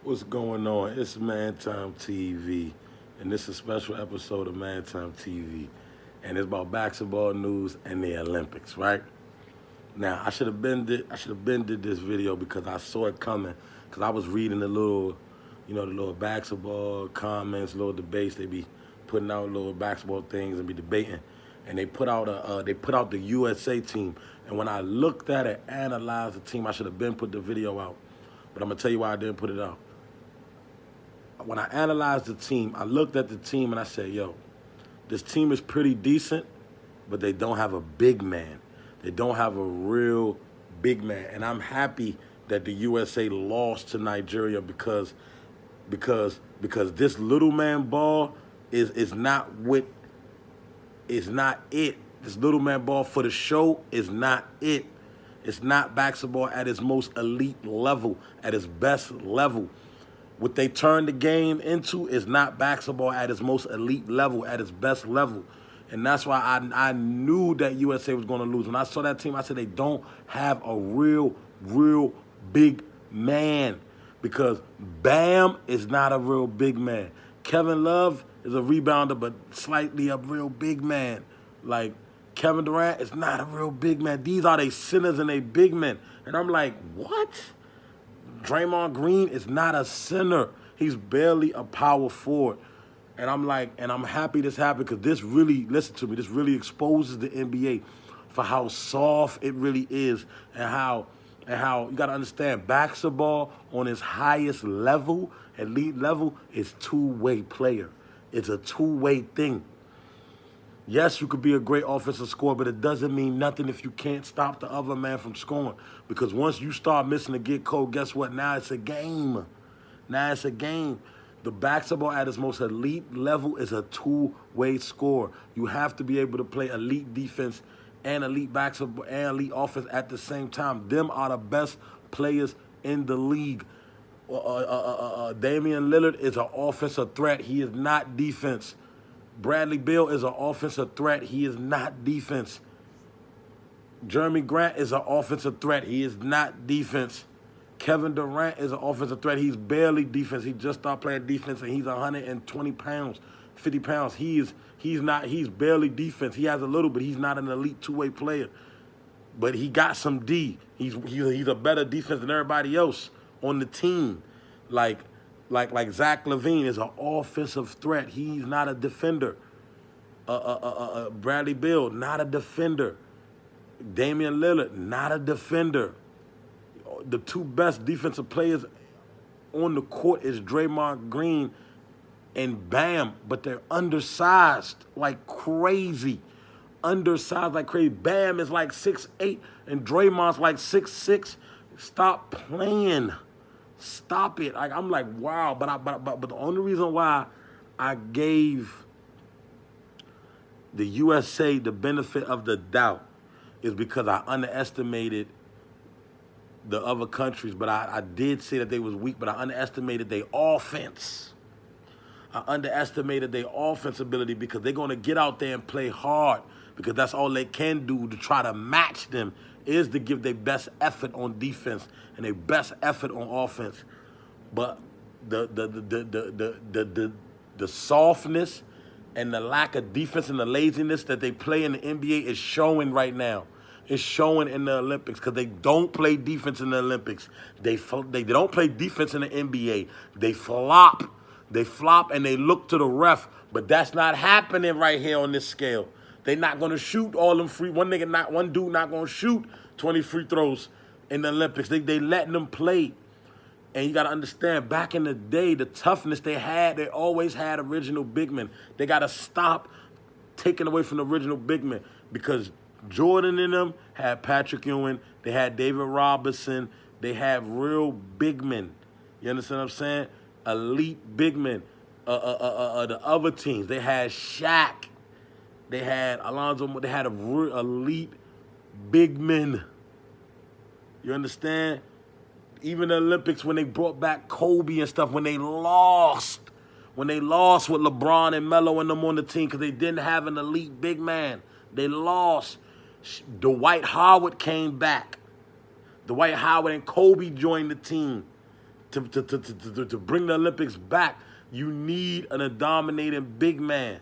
What's going on? It's ManTimeTv, and this is a special episode of ManTimeTV, and it's about basketball news and the Olympics, right? Now, I should have been did this video because I saw it coming, because I was reading the little basketball comments, little debates. They be putting out little basketball things and be debating, and they put out the USA team. And when I looked at it, analyzed the team, I should have been put the video out, but I'm gonna tell you why I didn't put it out. When I analyzed the team, I looked at the team and I said, yo, this team is pretty decent, but they don't have a big man. They don't have a real big man. And I'm happy that the USA lost to Nigeria because this little man ball is not it. This little man ball for the show is not it. It's not basketball at its most elite level, at its best level. What they turned the game into is not basketball at its most elite level, at its best level. And that's why I knew that USA was going to lose. When I saw that team, I said they don't have a real big man, because Bam is not a real big man. Kevin Love is a rebounder, but slightly a real big man. Like, Kevin Durant is not a real big man. These are they centers and they big men. And I'm like, what? Draymond Green is not a center. He's barely a power forward. And I'm like, and I'm happy this happened, because this really, listen to me, this really exposes the NBA for how soft it really is, and how you gotta understand, basketball on its highest level, elite level, is two-way player. It's a two-way thing. Yes, you could be a great offensive scorer, but it doesn't mean nothing if you can't stop the other man from scoring. Because once you start missing to get cold, guess what? Now it's a game. Now it's a game. The basketball at its most elite level is a two-way score. You have to be able to play elite defense and elite basketball and elite offense at the same time. Them are the best players in the league. Damian Lillard is an offensive threat. He is not defense. Bradley Beal is an offensive threat. He is not defense. Jeremy Grant is an offensive threat. He is not defense. Kevin Durant is an offensive threat. He's barely defense. He just started playing defense, and he's 120 pounds, 50 pounds. He's barely defense. He has a little, but he's not an elite two-way player. But he got some D. He's a better defense than everybody else on the team. Like Zach LaVine is an offensive threat. He's not a defender. Bradley Beal, not a defender. Damian Lillard, not a defender. The two best defensive players on the court is Draymond Green and Bam, but they're undersized like crazy. Undersized like crazy. Bam is like 6'8", and Draymond's like 6'6". Stop playing. Stop it. I'm like, wow. But the only reason why I gave the USA the benefit of the doubt is because I underestimated the other countries. But I did say that they was weak, but I underestimated their offense. I underestimated their offense ability, because they're going to get out there and play hard, because that's all they can do to try to match them, is to give their best effort on defense and their best effort on offense. But the softness and the lack of defense and the laziness that they play in the NBA is showing right now. It's showing in the Olympics, because they don't play defense in the Olympics. They don't play defense in the NBA. They flop. They flop and they look to the ref. But that's not happening right here on this scale. They're not going to shoot all them free. One dude not going to shoot 20 free throws in the Olympics. They letting them play. And you got to understand, back in the day, the toughness they always had original big men. They got to stop taking away from the original big men, because Jordan and them had Patrick Ewing. They had David Robinson. They have real big men. You understand what I'm saying? Elite big men. The other teams, they had Shaq. They had Alonzo. They had a real elite big men. You understand? Even the Olympics, when they brought back Kobe and stuff, when they lost with LeBron and Melo and them on the team, because they didn't have an elite big man. They lost. Dwight Howard came back. Dwight Howard and Kobe joined the team. To bring the Olympics back, you need a dominating big man.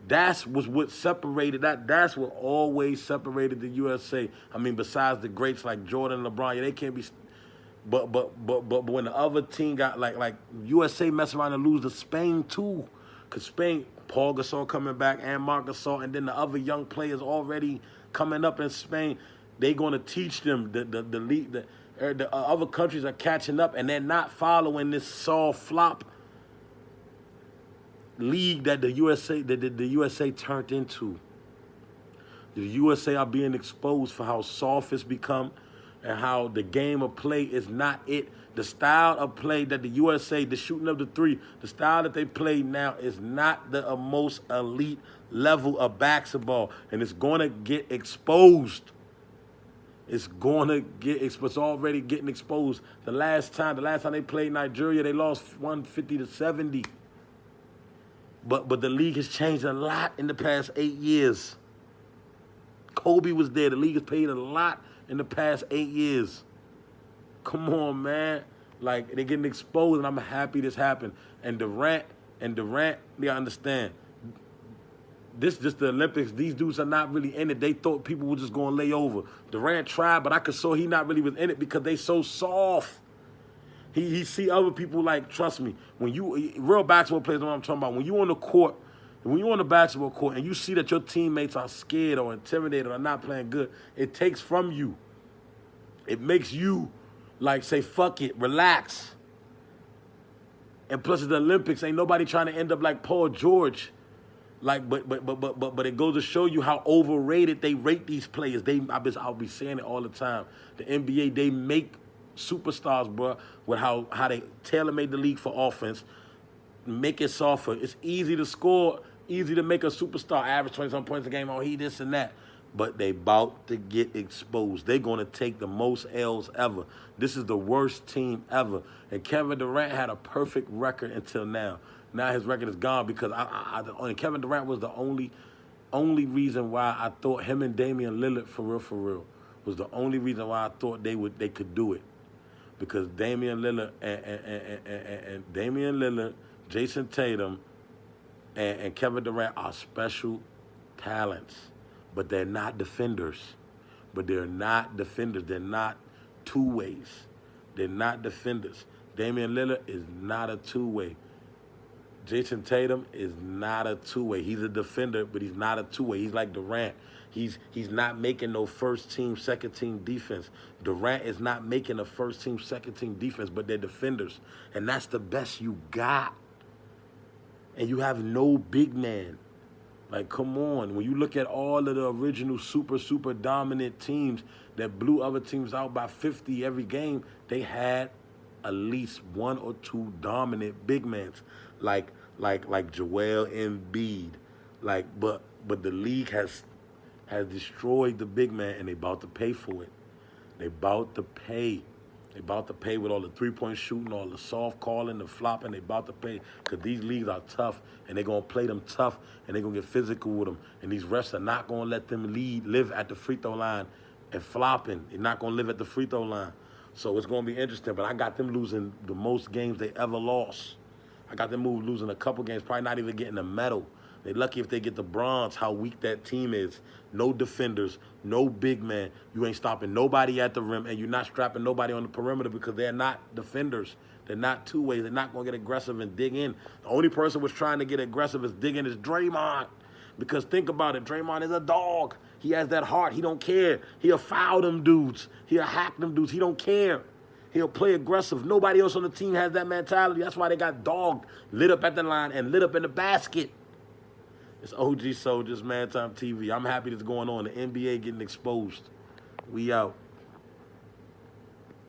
That's what separated that. That's what always separated the USA. I mean, besides the greats like Jordan and LeBron, yeah, they can't be. But when the other team got like USA mess around and lose to Spain too, cause Spain, Paul Gasol coming back and Marc Gasol, and then the other young players already coming up in Spain, they gonna teach them the league. The other countries are catching up, and they're not following this soft flop league that the USA turned into. The USA are being exposed for how soft it's become and how the game of play is not it. The style of play that the USA, the shooting of the three, the style that they play now is not the most elite level of basketball, and it's going to get exposed. It's going to get exposed. It's already getting exposed. The last time they played Nigeria, they lost 150 to 70. But the league has changed a lot in the past 8 years. Kobe was there. The league has paid a lot in the past 8 years. Come on, man. Like, they're getting exposed, and I'm happy this happened. And Durant, you understand. This just the Olympics. These dudes are not really in it. They thought people were just going to lay over. Durant tried, but I could saw he not really was in it because they so soft. He see other people, like, trust me, when you, real basketball players know what I'm talking about. When you on the court, when you're on the basketball court and you see that your teammates are scared or intimidated or not playing good, it takes from you. It makes you, like, say, fuck it, relax. And plus, it's the Olympics. Ain't nobody trying to end up like Paul George. Like, but it goes to show you how overrated they rate these players. I'll be saying it all the time. The NBA, they make superstars, bro, with how they tailor-made the league for offense, make it softer. It's easy to score, easy to make a superstar average 20-some points a game. Oh, he this and that. But they about to get exposed. They're going to take the most L's ever. This is the worst team ever. And Kevin Durant had a perfect record until now. Now his record is gone because Kevin Durant was the only reason why I thought him and Damian Lillard, for real, was the only reason why I thought they could do it. Because Damian Lillard and Damian Lillard, Jason Tatum, and Kevin Durant are special talents. But they're not defenders. They're not two-ways. They're not defenders. Damian Lillard is not a two-way. Jason Tatum is not a two-way. He's a defender, but he's not a two-way. He's like Durant. He's not making no first-team, second-team defense. Durant is not making a first-team, second-team defense, but they're defenders. And that's the best you got. And you have no big man. Like, come on. When you look at all of the original super dominant teams that blew other teams out by 50 every game, they had at least one or two dominant big men, like Joel Embiid. But the league has destroyed the big man, and they about to pay for it. They about to pay. They about to pay with all the three-point shooting, all the soft calling, the flopping. They about to pay because these leagues are tough, and they're going to play them tough, and they're going to get physical with them. And these refs are not going to let them live at the free throw line and flopping. They're not going to live at the free throw line. So it's going to be interesting. But I got them losing the most games they ever lost. I got them losing a couple games, probably not even getting a medal. They're lucky if they get the bronze, how weak that team is. No defenders, no big man. You ain't stopping nobody at the rim, and you're not strapping nobody on the perimeter because they're not defenders. They're not two-way. They're not going to get aggressive and dig in. The only person was trying to get aggressive is digging is Draymond. Because think about it, Draymond is a dog. He has that heart. He don't care. He'll foul them dudes. He'll hack them dudes. He don't care. He'll play aggressive. Nobody else on the team has that mentality. That's why they got dogged, lit up at the line, and lit up in the basket. It's OG Soldiers, ManTimeTv. I'm happy this is going on. The NBA getting exposed. We out.